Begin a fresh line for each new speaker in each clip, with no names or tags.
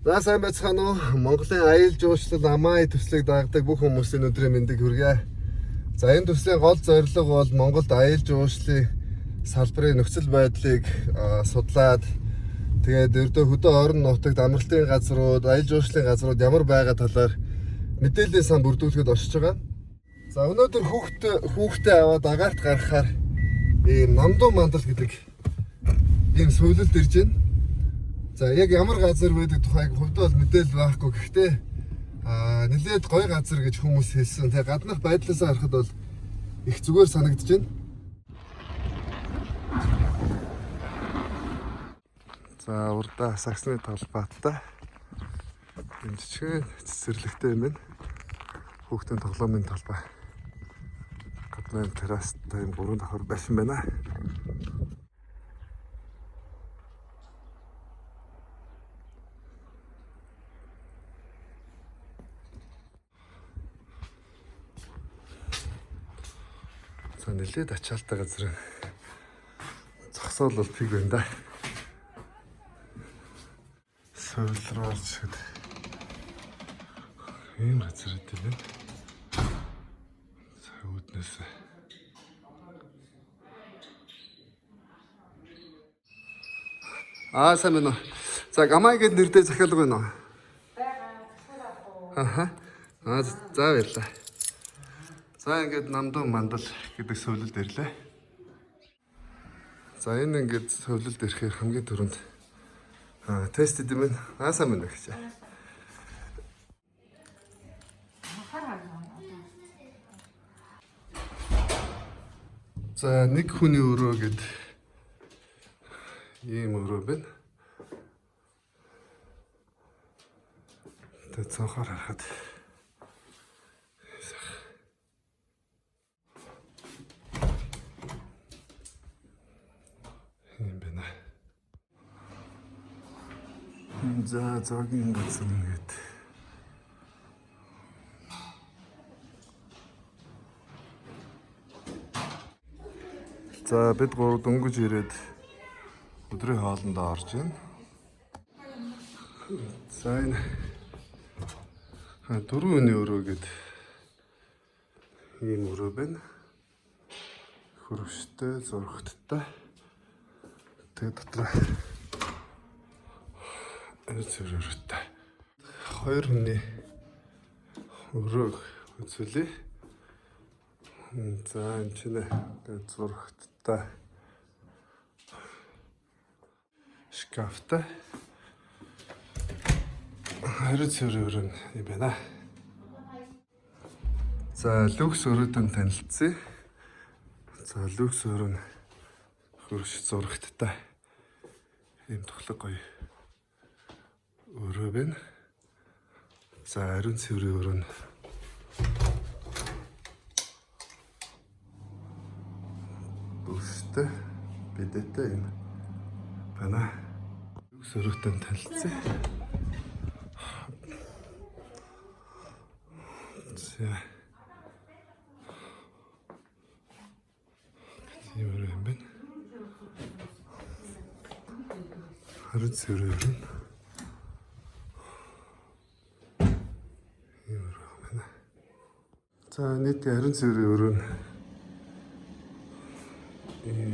За сайн байцгаана уу? Монголын аял жуулчлал амай төслийг дагдаг бүх хүмүүсийн өдрийн мэндийг хүргэе. За энэ төслийн гол зорилго бол Монголд аял жуулчлалын салбарын нөхцөл байдлыг судлаад тэгээд ердөө хөдөө орон нутагт амралтын газрууд, аял жуулчлалын газрууд ямар байгаа талаар мэдээллийн сан бүрдүүлэхэд очиж байгаа. За өнөөдөр хүүхдээ аваад агаарт гаргахаар ийм намдуу мандал гэдэг ийм сүүлэлд ирж байна. За яг ямар газар байдаг тухайг хувьд бол мэдээлэл байхгүй. Гэхдээ нэлээд гоё газар гэж хүмүүс хэлсэн. Тэгээ гаднах байдлаас харахад бол их зүгээр санагдаж байна. За урдаа саксны талбайтай энэ жижигхэн цэцэрлэгтэй юм байна. Хүүхдийн тоглоомын талбай. Гадны террастай юм 3 давхар байшин байна. За нэлээд ачаалтай газар. Зогсоол бол пиг байна да. Суулраач гэдэг ийм газар гэдэг юм. За үүднээс сайн байна уу? За гамай гэдэг нэртэй захиалга байна уу? Байгаа. За баярлалаа. За ингээд намдуу мандал гэдэг суулэлд ирлээ. За энэ ингээд суулэлд ирэхээр хамгийн түрүүнд тест хийм байна. Сайн байна гэж. За нэг хүний өрөө гэд ийм өрөө байна. Тэ цонхоор харахад юм байна. За зогийн газар ингээд. За бид гурав дөнгөж ирээд өдрийн хоолндоо орж байна. За энэ 4 өний өрөө гэд ийм өрөө байна. Хөрвштэй, зургттай. Тэгээд дотор зөвөртэй 2 хүний өрөөг үзүүлээ. За энэ чинь зургттай шкафтай 20 цэврийн өрөө юм байна. За люкс өрөөдөн танилцъя. За люкс өрөө нь хөрш зургттай ийм тоглог гоё өрөө байна. За ариун цэврийн өрөө нь бүстэй бидэтэй юм байна. Люкс өрөөтэй танилцъя. За ийм өрөө юм байна. Ариун цэврийн өрөө нь за нийт ариун цэврийн өрөө нь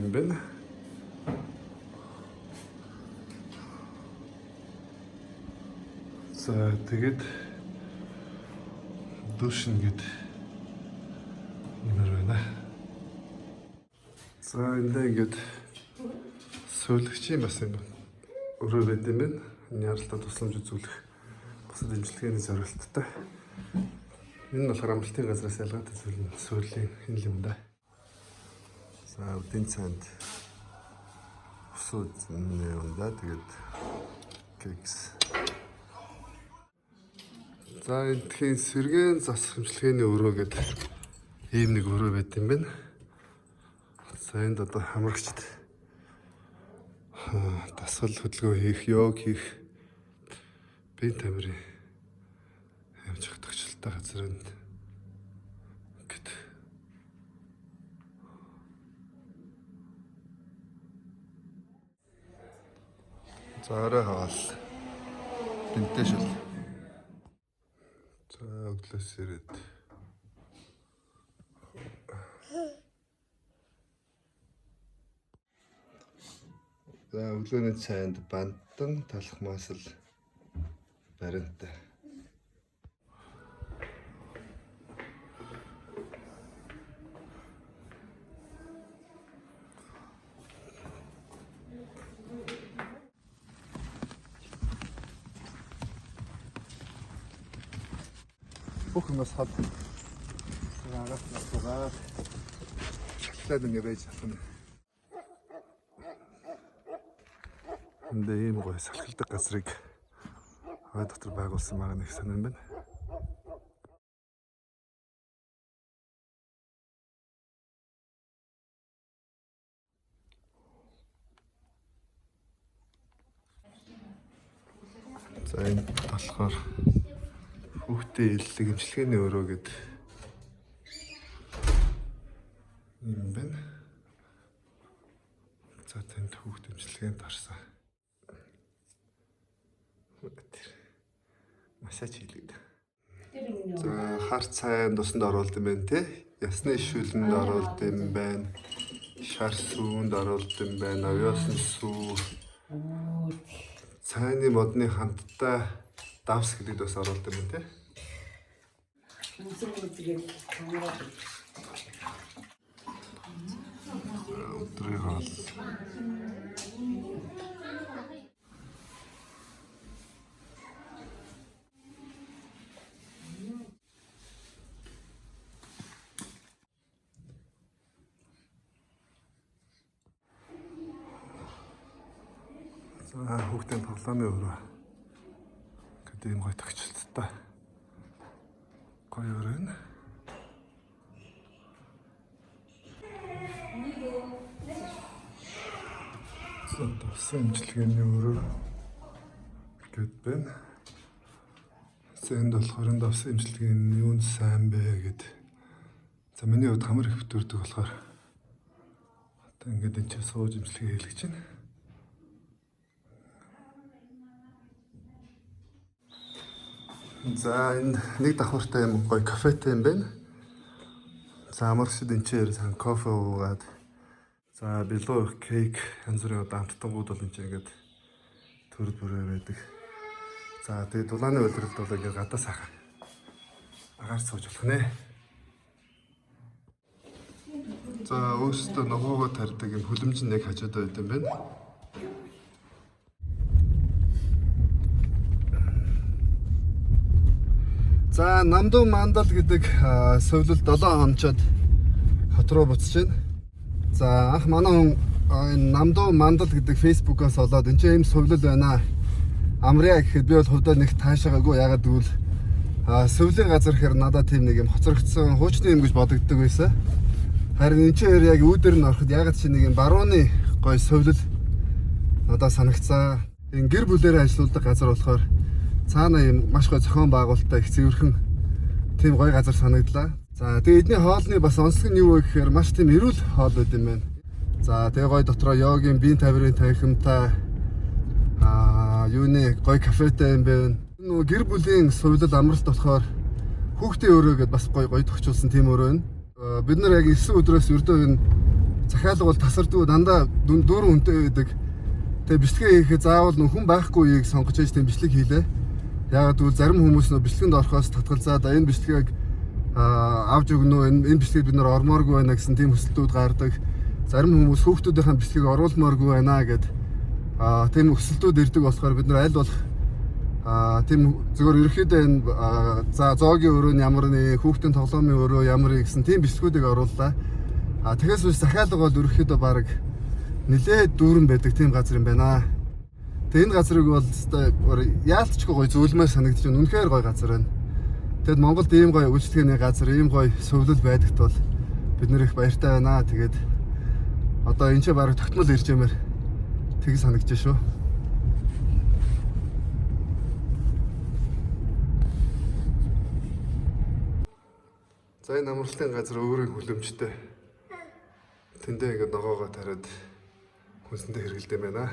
юм байна. За тэгээд душ нэгэд юмэр байна. За энэ ингээд сөүлэгчийн бас юм өрөө байд юм байна. Яралтай тусламж үзүүлэх бусад имчилгээний зорилттой. Энэ нь болохоор амралтын газраас ялгаатай суулийн хин юм да. За үдийн цанд усууд юм да. Тэгээд кекс. За энэ тхийн сэргээн засах имчилгээний өрөө гэдэг ийм нэг өрөө байт юм байна. За энд одоо хамрагчд дасгал хөдөлгөөн хийх, йог хийх, бие тамирын явж хатгчлалтай газар энд гэд. За орой хоол. Тэнтэй шил. За өглөөс ирээд. За өглөөний цайнд бантан талхмаас л баримттай. Бүх юмс хад. Агаас насгаа. Шатлаад ингэ байж чадна. Энд ийм гоё салхилдаг газрыг хой дотор байгуулсан байгаа нэг сонирн байна. За энэ болохоор хүүхдээ илэлэг эмчилгээний өрөө гэдэг юм байна. За тэнд хүүхд эмчилгээнд орсон. Массаж хийлгээд. За хар цайн тусанд оруулд юм байна те. Ясны шүлэнд оруулд юм байна. Шар сүүнд оруулд юм байна. Овёосын сүү. Цайны модны хамттай давс гэдэг бас оруулд юм байна те. Өдрийн хоол. За хүүхдийн тоглоомын өрөө. Гэдэг юм гоё тагчлалтай. Гоё өрөө нэ. Давсан эмчилгээний өрөө гэд байна. Энд болохоор энэ давсан эмчилгээний юунд сайн бэ гэд. За миний хувьд хамар их бүтэрдэг болохоор одоо ингээд энэ ч сууж эмчилгээ хийлгэж байна. За энэ нэг давхартай юм гоё кафетэй юм байна. За амарчд энэ чинь сан кофе уугаад за бэлуу кейк янз бүрийн амттангууд бол энэ ингээд төр бүрээ байдаг. За тэгээ дулааны улиралд бол ингээд гадаас агаар сууж болох нэ. За өөрөөсөө ногоогоо тарьдаг юм хүлэмж нь яг хажууд байд юм байна. За Намдуу Мандал гэдэг сувлал 7 хонцод хот руу буцаж байна. За анх манай хүн энэ Намдуу Мандал гэдэг фэйсбүүкээс олоод энэ юм сувлал байна. Амрья гэхэд би бол хувьдаа нэг таашаагүй ягаад гэвэл сувлын газар гэхээр надад тийм нэг юм хоцрогдсон хуучны юм гэж бодогддог байсан. Харин энэ чинь яг үүдэр нь ороход ягаад чи нэг юм барууны гой сувлал надад санагцсан. Энэ гэр бүлээрээ ажилладаг газар болохоор цаана юм маш гой зохион байгуулалттай их цэвэрхэн тийм гоё газар санагдлаа. За тэгээ эдний хоолны бас онцлог нь юу вэ гэхээр маш тийм эрүүл хоол байд юм байна. За тэгээ гоё дотроо йогийн биеийн тавирын танхимтай юуны гоё кафетэй юм байна. Нөгөө гэр бүлийн сувлал амралт болохоор хүүхдийн өрөө гэдээ бас гоё тохиолсон тийм өрөө байна. Бид нар яг 9 өдрөөс ердөө энэ захиалга бол тасардгүй дандаа дүүрэн үнэтэй байдаг. Тэгээ бичлэгээ хийхэд заавал хүн байхгүй үеийг сонгож ээж тийм бичлэг хийлээ. Ягаад гэвэл зарим хүмүүс нөө бичлэгэнд орохоос татгалзаад энэ бичлэгийг авч өгнө үү энэ бичлэгийг бид нар ормооргүй байна гэсэн тийм хүсэлтүүд гардаг. Зарим хүмүүс хүүхдүүдийн бичлэгийг оруулмааргүй байна гэд тийм хүсэлтүүд ирдэг болохоор бид нар аль болох тийм зөвхөн ерөөхдөө энэ за зоогийн өрөө нь ямар нэг хүүхдийн тоглоомын өрөө ямар гэсэн тийм бичлэгүүдийг орууллаа. Тэгээс үс захиалга бол ерөөхдөө баг нэлээд дүүрэн байдаг тийм газар юм байна. Тэгээ энэ газрыг бол яалтчгүй гоё зөвлөмөр санагдаж байна. Үнэхээр гоё газар байна. Тэгэд Монголд ийм гоё үйлчлэгээний газар, ийм гоё сувлал байдагт бол бид нэр их баяртай байна. Тэгээд одоо энэ ч бараг тогтмол ирж ямаар тэг санагдаж шүү. За энэ амралтын газар өөрөө хүлэмжтэй. Тэндээ ингээд ногоогоо тариад хүнсэндээ хэргэлдэм байна.